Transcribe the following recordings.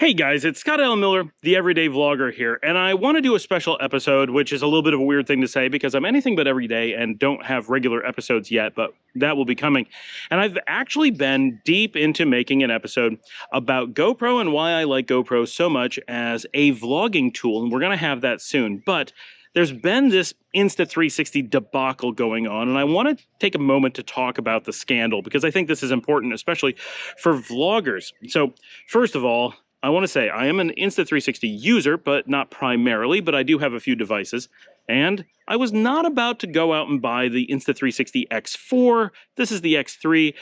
Hey guys, it's Scott L. Miller, the Everyday Vlogger here, and I want to do a special episode, which is a little bit of a weird thing to say because I'm anything but everyday and don't have regular episodes yet, but that will be coming. And I've actually been deep into making an episode about GoPro and why I like GoPro so much as a vlogging tool, and we're going to have that soon. But there's been this Insta360 debacle going on, and I want to take a moment to talk about the scandal because I think this is important, especially for vloggers. So, first of all, I want to say I am an Insta360 user, but not primarily, but I do have a few devices. And I was not about to go out and buy the Insta360 X4. This is the X3.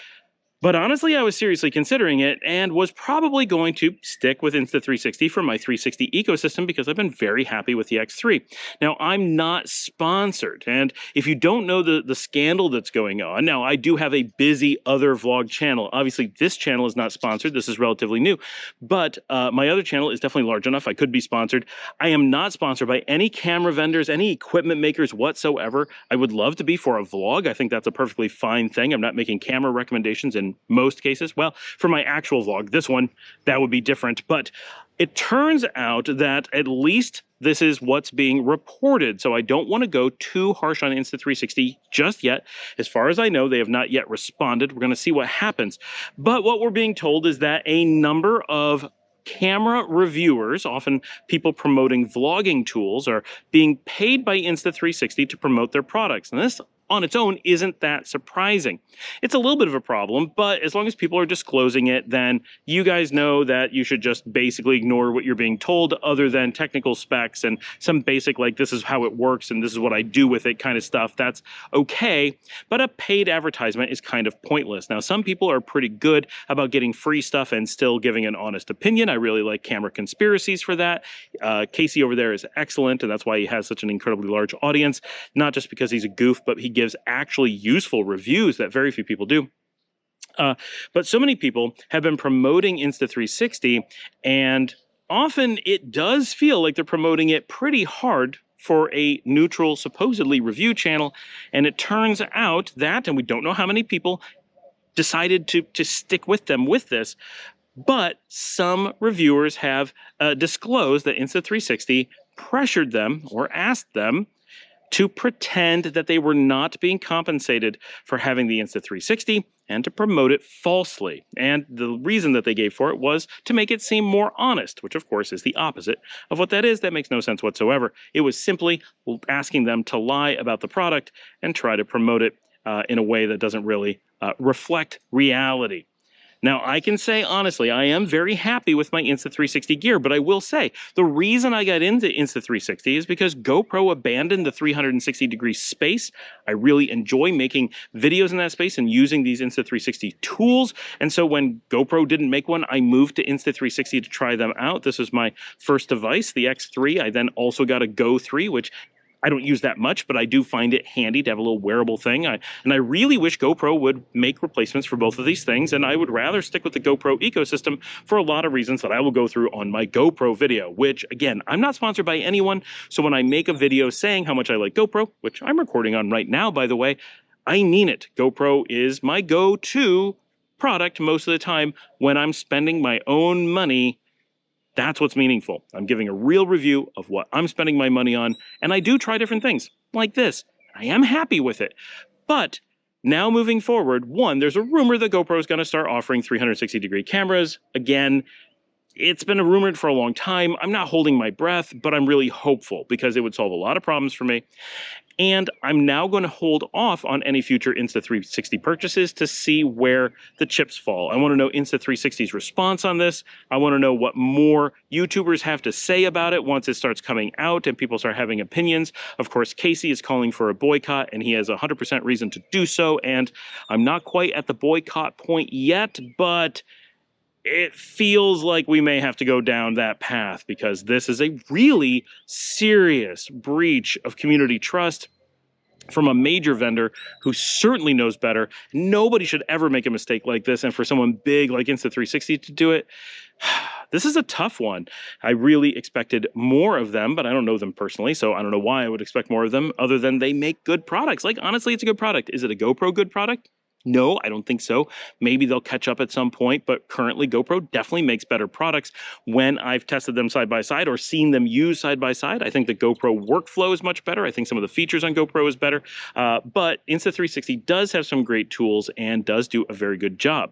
But honestly, I was seriously considering it and was probably going to stick with Insta360 for my 360 ecosystem because I've been very happy with the X3. Now, I'm not sponsored, and if you don't know the scandal that's going on, now I do have a busy other vlog channel. Obviously, this channel is not sponsored. This is relatively new, but my other channel is definitely large enough. I could be sponsored. I am not sponsored by any camera vendors, any equipment makers whatsoever. I would love to be for a vlog. I think that's a perfectly fine thing. I'm not making camera recommendations in most cases. Well, for my actual vlog, this one, that would be different. But it turns out that at least this is what's being reported. So I don't want to go too harsh on Insta360 just yet. As far as I know, they have not yet responded. We're going to see what happens. But what we're being told is that a number of camera reviewers, often people promoting vlogging tools, are being paid by Insta360 to promote their products. And this on its own isn't that surprising. It's a little bit of a problem, but as long as people are disclosing it, then you guys know that you should just basically ignore what you're being told other than technical specs and some basic, like, this is how it works and this is what I do with it kind of stuff. That's okay, but a paid advertisement is kind of pointless. Now, some people are pretty good about getting free stuff and still giving an honest opinion. I really like Camera Conspiracies for that. Casey over there is excellent, and that's why he has such an incredibly large audience, not just because he's a goof, but he gives actually useful reviews that very few people do. But so many people have been promoting Insta360, and often it does feel like they're promoting it pretty hard for a neutral, supposedly review channel. And it turns out that, and we don't know how many people decided to stick with them with this, but some reviewers have disclosed that Insta360 pressured them or asked them to pretend that they were not being compensated for having the Insta360 and to promote it falsely. And the reason that they gave for it was to make it seem more honest, which of course is the opposite of what that is. That makes no sense whatsoever. It was simply asking them to lie about the product and try to promote it in a way that doesn't really reflect reality. Now, I can say honestly, I am very happy with my Insta360 gear, but I will say the reason I got into Insta360 is because GoPro abandoned the 360-degree space. I really enjoy making videos in that space and using these Insta360 tools. And so when GoPro didn't make one, I moved to Insta360 to try them out. This was my first device, the X3. I then also got a Go 3, which I don't use that much, but I do find it handy to have a little wearable thing. And I really wish GoPro would make replacements for both of these things, and I would rather stick with the GoPro ecosystem for a lot of reasons that I will go through on my GoPro video, which, again, I'm not sponsored by anyone, so when I make a video saying how much I like GoPro, which I'm recording on right now, by the way, I mean it. GoPro is my go-to product most of the time when I'm spending my own money. That's what's meaningful. I'm giving a real review of what I'm spending my money on, and I do try different things, like this. I am happy with it. But now moving forward, one, there's a rumor that GoPro is going to start offering 360-degree cameras. Again, it's been rumored for a long time. I'm not holding my breath, but I'm really hopeful because it would solve a lot of problems for me. And I'm now going to hold off on any future Insta360 purchases to see where the chips fall. I want to know Insta360's response on this. I want to know what more YouTubers have to say about it once it starts coming out and people start having opinions. Of course, Casey is calling for a boycott, and he has 100% reason to do so. And I'm not quite at the boycott point yet, but it feels like we may have to go down that path because this is a really serious breach of community trust from a major vendor who certainly knows better. Nobody should ever make a mistake like this, and for someone big like Insta360 to do it, this is a tough one. I really expected more of them, but I don't know them personally, so I don't know why I would expect more of them other than they make good products. Like, honestly, it's a good product. Is it a GoPro good product? No, I don't think so. Maybe they'll catch up at some point, but currently GoPro definitely makes better products when I've tested them side by side or seen them used side by side. I think the GoPro workflow is much better. I think some of the features on GoPro is better, but Insta360 does have some great tools and does do a very good job.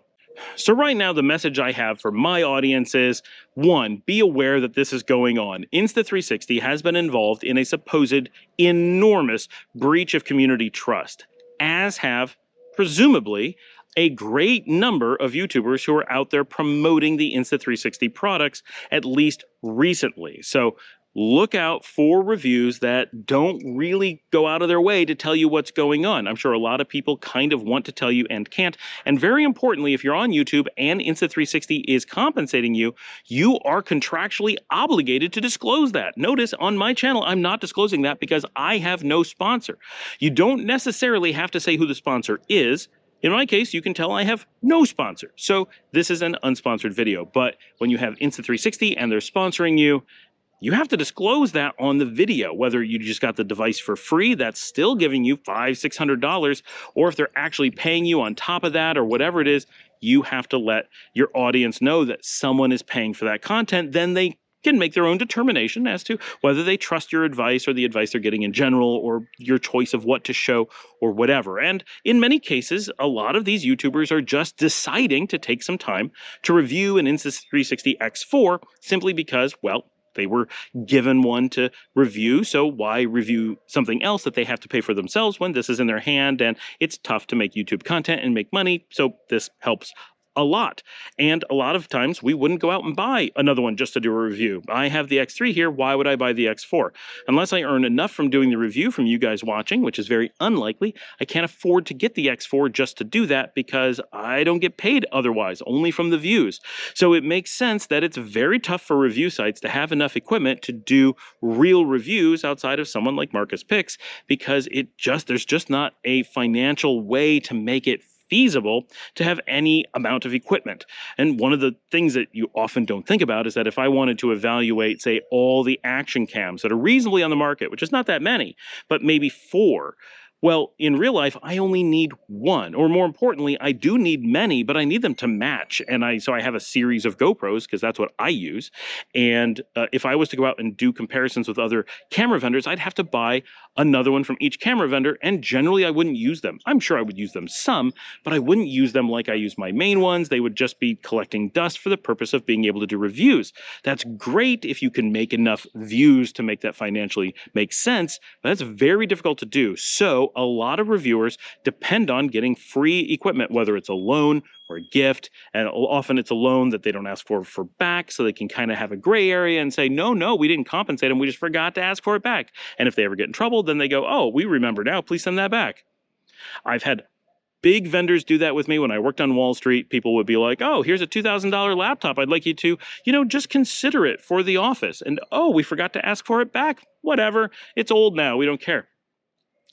So right now, the message I have for my audience is, one, be aware that this is going on. Insta360 has been involved in a supposed enormous breach of community trust, as have, presumably, a great number of YouTubers who are out there promoting the Insta360 products, at least recently. So look out for reviews that don't really go out of their way to tell you what's going on. I'm sure a lot of people kind of want to tell you and can't. And very importantly, if you're on YouTube and Insta360 is compensating you, you are contractually obligated to disclose that. Notice on my channel, I'm not disclosing that because I have no sponsor. You don't necessarily have to say who the sponsor is. In my case, you can tell I have no sponsor. So this is an unsponsored video. But when you have Insta360 and they're sponsoring you, you have to disclose that on the video, whether you just got the device for free, that's still giving you $500, $600, or if they're actually paying you on top of that or whatever it is, you have to let your audience know that someone is paying for that content. Then they can make their own determination as to whether they trust your advice or the advice they're getting in general or your choice of what to show or whatever. And in many cases, a lot of these YouTubers are just deciding to take some time to review an Insta360 X4 simply because, well, they were given one to review, so why review something else that they have to pay for themselves when this is in their hand? And it's tough to make YouTube content and make money, so this helps a lot. And a lot of times we wouldn't go out and buy another one just to do a review. I have the X3 here, why would I buy the X4? Unless I earn enough from doing the review from you guys watching, which is very unlikely, I can't afford to get the X4 just to do that because I don't get paid otherwise, only from the views. So it makes sense that it's very tough for review sites to have enough equipment to do real reviews outside of someone like Marcus Picks, because there's just not a financial way to make it feasible to have any amount of equipment. And one of the things that you often don't think about is that if I wanted to evaluate, say, all the action cams that are reasonably on the market, which is not that many, but maybe 4, well, in real life, I only need 1, or more importantly, I do need many, but I need them to match. And so I have a series of GoPros because that's what I use. And if I was to go out and do comparisons with other camera vendors, I'd have to buy another one from each camera vendor. And generally, I wouldn't use them. I'm sure I would use them some, but I wouldn't use them like I use my main ones. They would just be collecting dust for the purpose of being able to do reviews. That's great if you can make enough views to make that financially make sense, but that's very difficult to do. So a lot of reviewers depend on getting free equipment, whether it's a loan or a gift, and often it's a loan that they don't ask for back, so they can kind of have a gray area and say, no, we didn't compensate them, we just forgot to ask for it back. And if they ever get in trouble, then they go, oh, we remember now, please send that back. I've had big vendors do that with me. When I worked on Wall Street, people would be like, oh, here's a $2,000 laptop. I'd like you to, just consider it for the office. And, oh, we forgot to ask for it back. Whatever. It's old now. We don't care.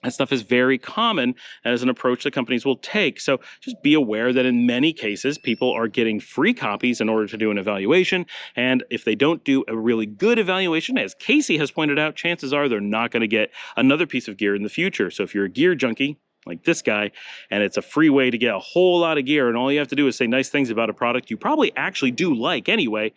That stuff is very common as an approach that companies will take. So just be aware that in many cases, people are getting free copies in order to do an evaluation. And if they don't do a really good evaluation, as Casey has pointed out, chances are they're not going to get another piece of gear in the future. So if you're a gear junkie, like this guy, and it's a free way to get a whole lot of gear, and all you have to do is say nice things about a product you probably actually do like anyway,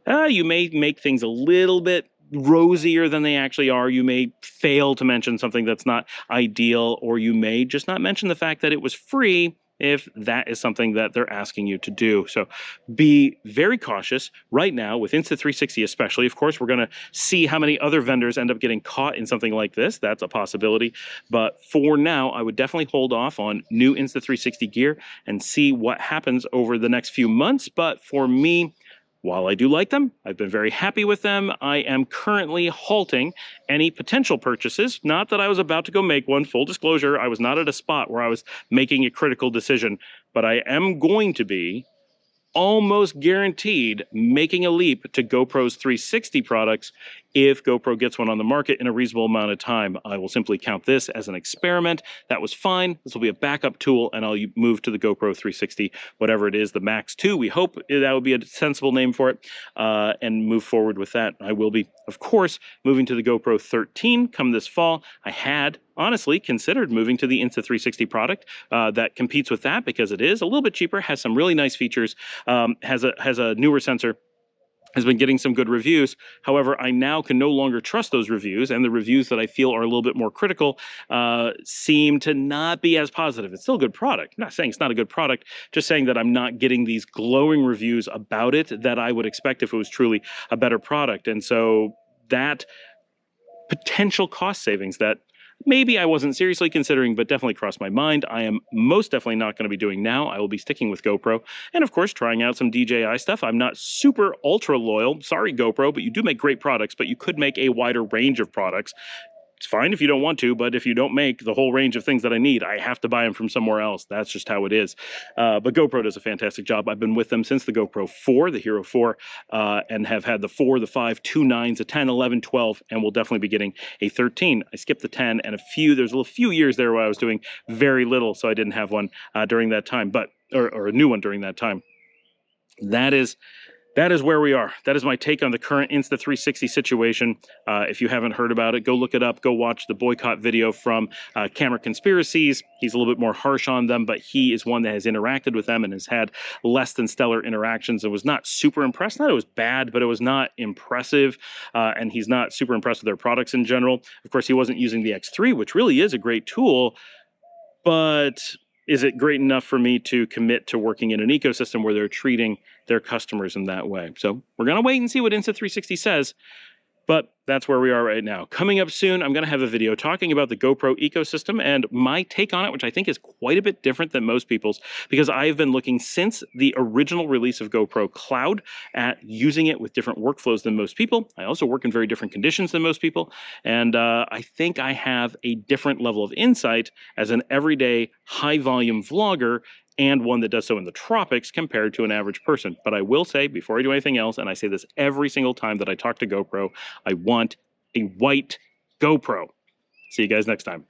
you may make things a little bit rosier than they actually are. You may fail to mention something that's not ideal, or you may just not mention the fact that it was free if that is something that they're asking you to do. So be very cautious right now with Insta360 especially. Of course, we're going to see how many other vendors end up getting caught in something like this. That's a possibility. But for now, I would definitely hold off on new Insta360 gear and see what happens over the next few months. But for me, while I do like them, I've been very happy with them, I am currently halting any potential purchases. Not that I was about to go make one. Full disclosure, I was not at a spot where I was making a critical decision, but I am going to be almost guaranteed making a leap to GoPro's 360 products if GoPro gets one on the market in a reasonable amount of time. I will simply count this as an experiment. That was fine. This will be a backup tool, and I'll move to the GoPro 360, whatever it is, the Max 2. We hope that would be a sensible name for it, and move forward with that. I will be, of course, moving to the GoPro 13 come this fall. I had honestly considered moving to the Insta360 product that competes with that, because it is a little bit cheaper, has some really nice features, has a newer sensor, has been getting some good reviews. However, I now can no longer trust those reviews, and the reviews that I feel are a little bit more critical seem to not be as positive. It's still a good product. I'm not saying it's not a good product, just saying that I'm not getting these glowing reviews about it that I would expect if it was truly a better product. And so that potential cost savings that maybe I wasn't seriously considering, but definitely crossed my mind, I am most definitely not going to be doing now. I will be sticking with GoPro, and of course trying out some DJI stuff. I'm not super ultra loyal. Sorry, GoPro, but you do make great products, but you could make a wider range of products. It's fine if you don't want to, but if you don't make the whole range of things that I need, I have to buy them from somewhere else. That's just how it is. But GoPro does a fantastic job. I've been with them since the GoPro 4, the Hero 4, and have had the 4, the 5, 2 9s, a 10, 11, 12, and we'll definitely be getting a 13. I skipped the 10 and there's a few years there where I was doing very little, so I didn't have one during that time, or a new one during that time. That is where we are. That is my take on the current Insta360 situation. If you haven't heard about it, go look it up. Go watch the boycott video from Camera Conspiracies. He's a little bit more harsh on them, but he is one that has interacted with them and has had less than stellar interactions and was not super impressed. Not it was bad, but it was not impressive, and he's not super impressed with their products in general. Of course, he wasn't using the X3, which really is a great tool, but is it great enough for me to commit to working in an ecosystem where they're treating their customers in that way? So we're going to wait and see what Insta360 says, but that's where we are right now. Coming up soon, I'm going to have a video talking about the GoPro ecosystem and my take on it, which I think is quite a bit different than most people's, because I've been looking since the original release of GoPro Cloud at using it with different workflows than most people. I also work in very different conditions than most people, and I think I have a different level of insight as an everyday high-volume vlogger, and one that does so in the tropics compared to an average person. But I will say, before I do anything else, and I say this every single time that I talk to GoPro, I want a white GoPro. See you guys next time.